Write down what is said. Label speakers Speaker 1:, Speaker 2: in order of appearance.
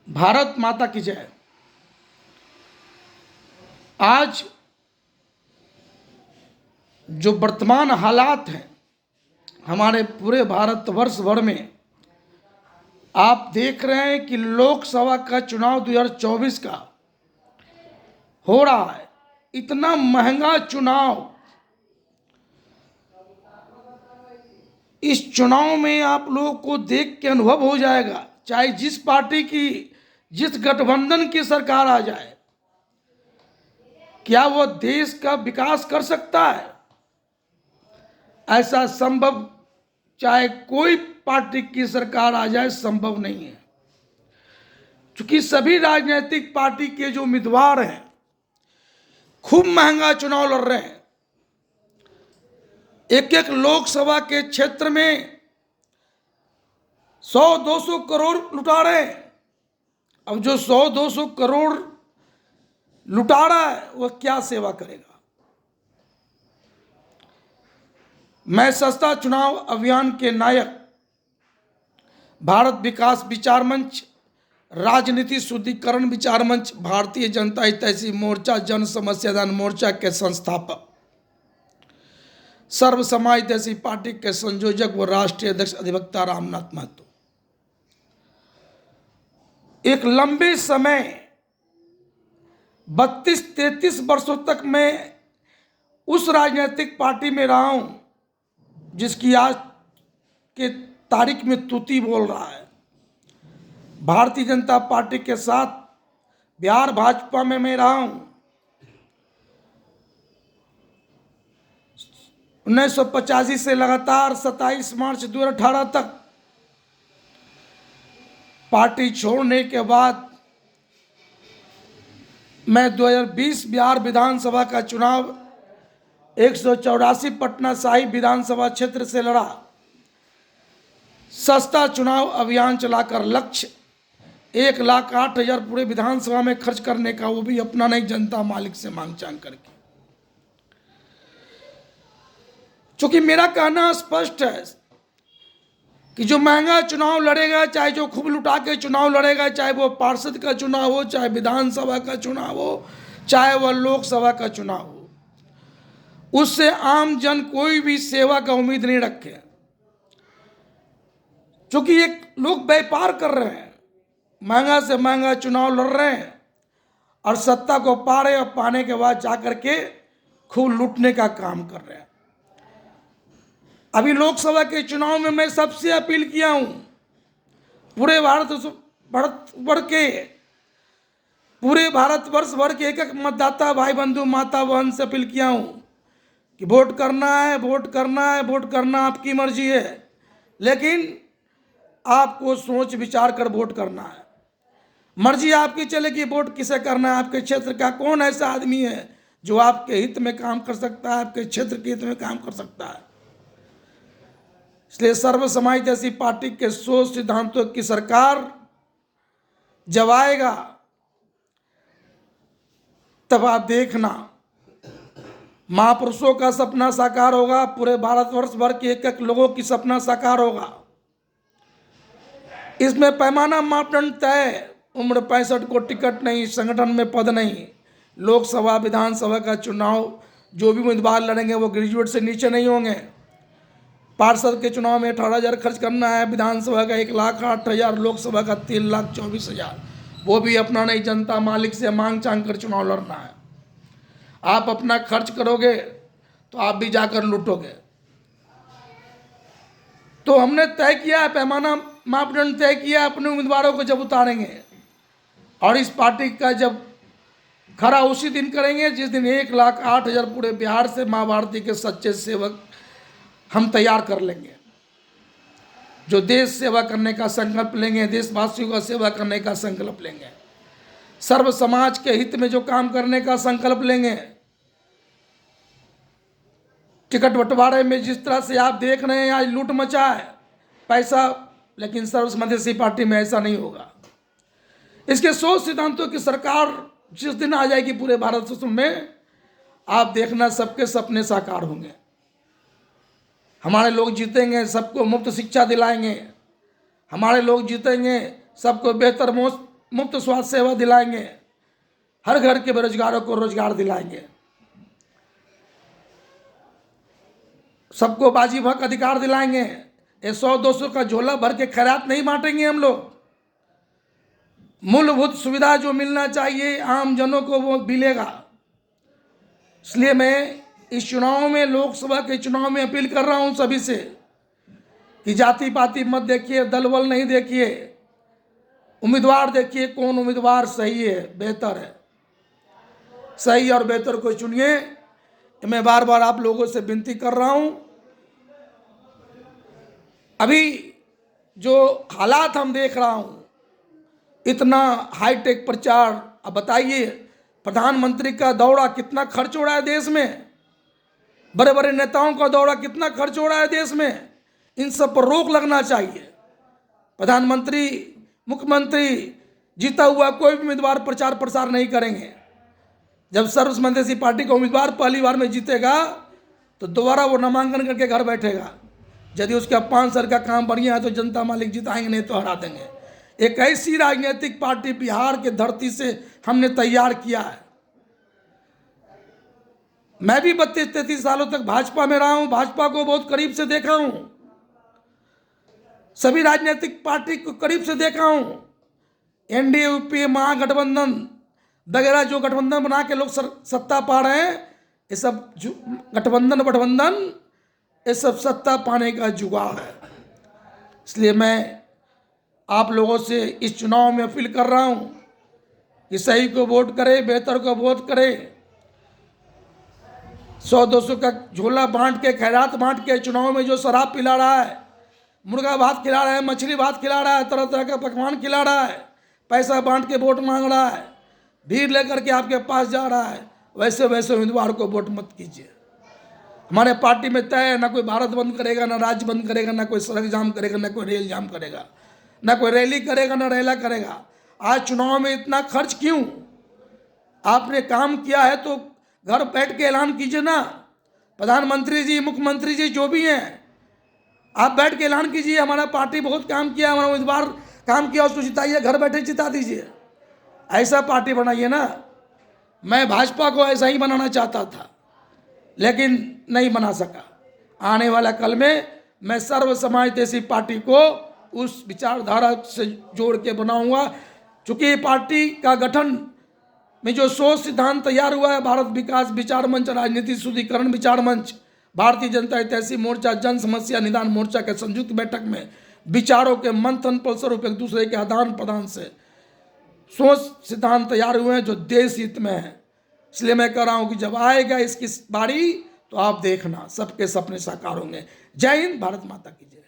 Speaker 1: भारत माता की जय। आज जो वर्तमान हालात हैं हमारे पूरे भारतवर्ष भर में, आप देख रहे हैं कि लोकसभा का चुनाव 2024 का हो रहा है। इतना महंगा चुनाव, इस चुनाव में आप लोगों को देख के अनुभव हो जाएगा, चाहे जिस पार्टी की, जिस गठबंधन की सरकार आ जाए, क्या वो देश का विकास कर सकता है? ऐसा संभव, चाहे कोई पार्टी की सरकार आ जाए, संभव नहीं है। क्योंकि सभी राजनीतिक पार्टी के जो उम्मीदवार हैं खूब महंगा चुनाव लड़ रहे हैं। एक एक लोकसभा के क्षेत्र में 100-200 करोड़ लुटा रहे हैं। अब जो 100-200 करोड़ लुटा रहा है वह क्या सेवा करेगा? मैं सस्ता चुनाव अभियान के नायक, भारत विकास विचार मंच, राजनीति शुद्धिकरण विचार मंच, भारतीय जनता हितैषी मोर्चा, जन समस्यादान मोर्चा के संस्थापक, सर्व समाज हितैषी पार्टी के संयोजक व राष्ट्रीय अध्यक्ष अधिवक्ता रामनाथ महतो, एक लंबे समय 32-33 वर्षों तक मैं उस राजनीतिक पार्टी में रहा हूं जिसकी आज के तारीख में तूती बोल रहा है। भारतीय जनता पार्टी के साथ बिहार भाजपा में मैं रहा हूं। 1985 से लगातार 27 मार्च 2018 तक पार्टी छोड़ने के बाद मैं 2020 बिहार विधानसभा का चुनाव 184 पटना साहिब विधानसभा क्षेत्र से लड़ा। सस्ता चुनाव अभियान चलाकर लक्ष्य 1,08,000 पूरे विधानसभा में खर्च करने का, वो भी अपना नहीं, जनता मालिक से मांग चांग करके। चूंकि मेरा कहना स्पष्ट है कि जो महंगा चुनाव लड़ेगा, चाहे जो खूब लुटा के चुनाव लड़ेगा, चाहे वो पार्षद का चुनाव हो, चाहे विधानसभा का चुनाव हो, चाहे वह लोकसभा का चुनाव हो, उससे आम जन कोई भी सेवा का उम्मीद नहीं रखे। क्योंकि एक लोग व्यापार कर रहे हैं, महंगा से महंगा चुनाव लड़ रहे हैं और सत्ता को पा रहे, और पाने के बाद जाकर के खूब लूटने का काम कर रहे हैं। अभी लोकसभा के चुनाव में मैं सबसे अपील किया हूं, पूरे भारतवर्ष भर के एक एक मतदाता भाई बंधु माता बहन से अपील किया हूं कि वोट करना है, वोट करना है, वोट करना आपकी मर्जी है, लेकिन आपको सोच विचार कर वोट करना है। मर्जी आपकी चलेगी, वोट किसे करना है। आपके क्षेत्र का कौन ऐसा आदमी है जो आपके हित में काम कर सकता है, आपके क्षेत्र के हित में काम कर सकता है? इसलिए सर्व समाज जैसी पार्टी के 100 सिद्धांतों की सरकार जब आएगा तब आप देखना, महापुरुषों का सपना साकार होगा, पूरे भारतवर्ष भर के एक एक लोगों की सपना साकार होगा। इसमें पैमाना मापदंड तय, उम्र 65 को टिकट नहीं, संगठन में पद नहीं। लोकसभा विधानसभा का चुनाव जो भी उम्मीदवार लड़ेंगे वो ग्रेजुएट से नीचे नहीं होंगे। पार्षद के चुनाव में 18,000 खर्च करना है, विधानसभा का 1,08,000, लोकसभा का 3,24,000, वो भी अपना नहीं, जनता मालिक से मांग चांग कर चुनाव लड़ना है। आप अपना खर्च करोगे तो आप भी जाकर लूटोगे। तो हमने तय किया है, पैमाना मापदंड तय किया, अपने उम्मीदवारों को जब उतारेंगे, और इस पार्टी का जब खरा उसी दिन करेंगे जिस दिन 1,08,000 पूरे बिहार से माँ भारती के सच्चे सेवक हम तैयार कर लेंगे, जो देश सेवा करने का संकल्प लेंगे, देशवासियों का सेवा करने का संकल्प लेंगे, सर्व समाज के हित में जो काम करने का संकल्प लेंगे। टिकट बंटवारे में जिस तरह से आप देख रहे हैं आज लूट मचा है पैसा, लेकिन सर्व समाजवादी पार्टी में ऐसा नहीं होगा। इसके 100 सिद्धांतों की सरकार जिस दिन आ जाएगी पूरे भारत में, आप देखना सबके सपने साकार होंगे। हमारे लोग जीतेंगे, सबको मुफ्त शिक्षा दिलाएंगे। हमारे लोग जीतेंगे, सबको बेहतर मुफ्त स्वास्थ्य सेवा दिलाएंगे, हर घर के बेरोजगारों को रोजगार दिलाएंगे, सबको बाजी हक अधिकार दिलाएंगे। ये 100-200 का झोला भर के खैरात नहीं बांटेंगे हम लोग। मूलभूत सुविधा जो मिलना चाहिए आम जनों को वो मिलेगा। इसलिए मैं इस चुनाव में, लोकसभा के चुनाव में अपील कर रहा हूं सभी से कि जाति पाति मत देखिए, दल बल नहीं देखिए, उम्मीदवार देखिए कौन उम्मीदवार सही है, बेहतर है, सही और बेहतर को चुनिए। मैं बार बार आप लोगों से विनती कर रहा हूं। अभी जो हालात हम देख रहा हूं, इतना हाईटेक प्रचार, अब बताइए प्रधानमंत्री का दौरा कितना खर्च हो रहा है देश में, बड़े बड़े नेताओं का दौरा कितना खर्च हो रहा है देश में। इन सब पर रोक लगना चाहिए। प्रधानमंत्री, मुख्यमंत्री, जीता हुआ कोई भी उम्मीदवार प्रचार प्रसार नहीं करेंगे। जब सर्वसमावेशी पार्टी का उम्मीदवार पहली बार में जीतेगा तो दोबारा वो नामांकन करके घर बैठेगा। यदि उसका 5 साल का काम बढ़िया है तो जनता मालिक जिताएंगे, नहीं तो हरा देंगे। एक ऐसी राजनीतिक पार्टी बिहार के धरती से हमने तैयार किया है। मैं भी 32-33 सालों तक भाजपा में रहा हूं, भाजपा को बहुत करीब से देखा हूं, सभी राजनीतिक पार्टी को करीब से देखा हूं। एनडीए, यूपीए, महागठबंधन वगैरह जो गठबंधन बना के लोग सत्ता पा रहे हैं, ये सब गठबंधन ये सब सत्ता पाने का जुगाड़ है। इसलिए मैं आप लोगों से इस चुनाव में अपील कर रहा हूं कि सही को वोट करें, बेहतर को वोट करें। 100-200 का झोला बांट के, खैरात बांट के चुनाव में जो शराब पिला रहा है, मुर्गा भात खिला रहा है, मछली भात खिला रहा है, तरह तरह का पकवान खिला रहा है, पैसा बांट के वोट मांग रहा है, भीड़ लेकर के आपके पास जा रहा है, वैसे वैसे उम्मीदवार को वोट मत कीजिए। हमारे पार्टी में तय है, ना कोई भारत बंद करेगा, ना राज्य बंद करेगा, ना कोई सड़क जाम करेगा, ना कोई रेल जाम करेगा, ना कोई रैली करेगा, ना रेला करेगा। आज चुनाव में इतना खर्च क्यों? आपने काम किया है तो घर बैठ के ऐलान कीजिए ना। प्रधानमंत्री जी, मुख्यमंत्री जी जो भी हैं, आप बैठ के ऐलान कीजिए हमारा पार्टी बहुत काम किया, हमारा उम्मीदवार काम किया, उसको जिताइए, घर बैठे जिता दीजिए। ऐसा पार्टी बनाइए ना। मैं भाजपा को ऐसा ही बनाना चाहता था लेकिन नहीं बना सका। आने वाला कल में मैं सर्व समाजदेशी पार्टी को उस विचारधारा से जोड़ के बनाऊंगा। चूंकि पार्टी का गठन में जो सोच सिद्धांत तैयार हुआ है, भारत विकास विचार मंच, राजनीति शुद्धिकरण विचार मंच, भारतीय जनता हितैषी मोर्चा, जन समस्या निदान मोर्चा के संयुक्त बैठक में विचारों के मंथन फलस्वरूप एक दूसरे के आदान प्रदान से सोच सिद्धांत तैयार हुए हैं जो देश हित में है। इसलिए मैं कह रहा हूं कि जब आएगा इसकी बारी तो आप देखना सबके सपने साकार होंगे। जय हिंद, भारत माता की जय।